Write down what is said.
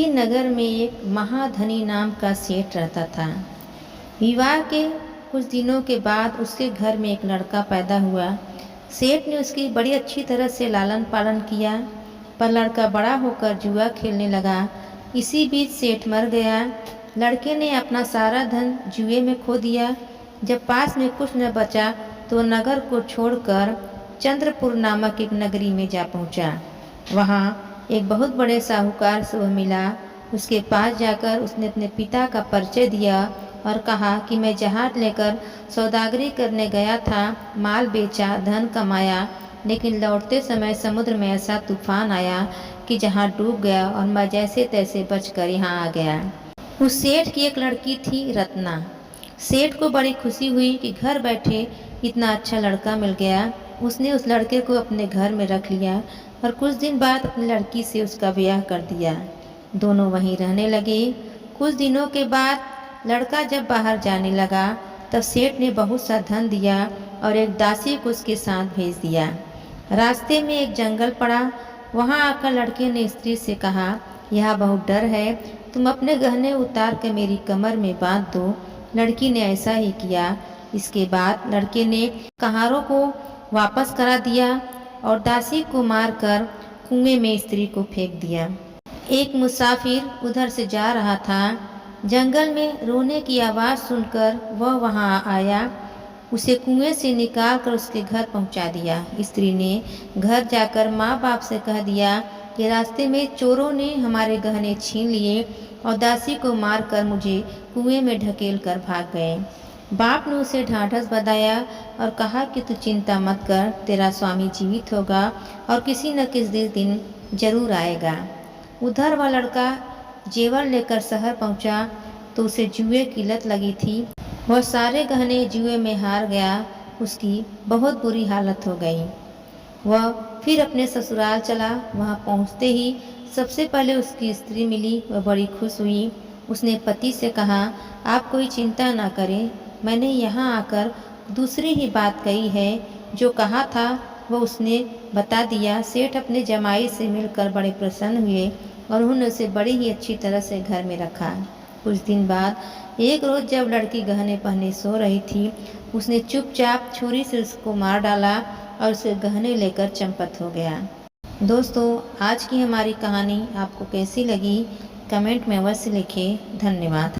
किसी नगर में एक महाधनी नाम का सेठ रहता था। विवाह के कुछ दिनों के बाद उसके घर में एक लड़का पैदा हुआ। सेठ ने उसकी बड़ी अच्छी तरह से लालन पालन किया, पर लड़का बड़ा होकर जुआ खेलने लगा। इसी बीच सेठ मर गया। लड़के ने अपना सारा धन जुए में खो दिया। जब पास में कुछ न बचा तो नगर को छोड़कर चंद्रपुर नामक एक नगरी में जा पहुंचा। वहाँ एक बहुत बड़े साहूकार से वह मिला। उसके पास जाकर उसने अपने पिता का परिचय दिया और कहा कि मैं जहाज लेकर सौदागरी करने गया था, माल बेचा, धन कमाया, लेकिन लौटते समय समुद्र में ऐसा तूफान आया कि जहाज डूब गया और मैं जैसे तैसे बचकर यहाँ आ गया। उस सेठ की एक लड़की थी, रत्ना। सेठ को बड़ी खुशी हुई कि घर बैठे इतना अच्छा लड़का मिल गया। उसने उस लड़के को अपने घर में रख लिया और कुछ दिन बाद अपनी लड़की से उसका ब्याह कर दिया। दोनों वहीं रहने लगे। कुछ दिनों के बाद लड़का जब बाहर जाने लगा तब सेठ ने बहुत सा धन दिया और एक दासी को उसके साथ भेज दिया। रास्ते में एक जंगल पड़ा। वहां आकर लड़के ने स्त्री से कहा, यहाँ बहुत डर है, तुम अपने गहने उतार कर मेरी कमर में बांध दो। लड़की ने ऐसा ही किया। इसके बाद लड़के ने कहारों को वापस करा दिया और दासी को मारकर कुएं में स्त्री को फेंक दिया। एक मुसाफिर उधर से जा रहा था। जंगल में रोने की आवाज़ सुनकर वह वहां आया। उसे कुएं से निकालकर उसके घर पहुंचा दिया। स्त्री ने घर जाकर माँ बाप से कह दिया कि रास्ते में चोरों ने हमारे गहने छीन लिए और दासी को मारकर मुझे कुएं में ढकेल कर भाग गए। बाप ने उसे ढाढ़स बंधाया और कहा कि तू चिंता मत कर, तेरा स्वामी जीवित होगा और किसी न किसी दिन जरूर आएगा। उधर वह लड़का जेवर लेकर शहर पहुंचा तो उसे जुए की लत लगी थी। वह सारे गहने जुए में हार गया। उसकी बहुत बुरी हालत हो गई। वह फिर अपने ससुराल चला। वहां पहुंचते ही सबसे पहले उसकी स्त्री मिली। वह बड़ी खुश हुई। उसने पति से कहा, आप कोई चिंता ना करें, मैंने यहाँ आकर दूसरी ही बात कही है। जो कहा था वह उसने बता दिया। सेठ अपने जमाई से मिलकर बड़े प्रसन्न हुए और उन्होंने उसे बड़ी ही अच्छी तरह से घर में रखा। कुछ दिन बाद एक रोज़ जब लड़की गहने पहने सो रही थी, उसने चुपचाप छुरी से उसको मार डाला और उसके गहने लेकर चंपत हो गया। दोस्तों, आज की हमारी कहानी आपको कैसी लगी कमेंट में अवश्य लिखें। धन्यवाद।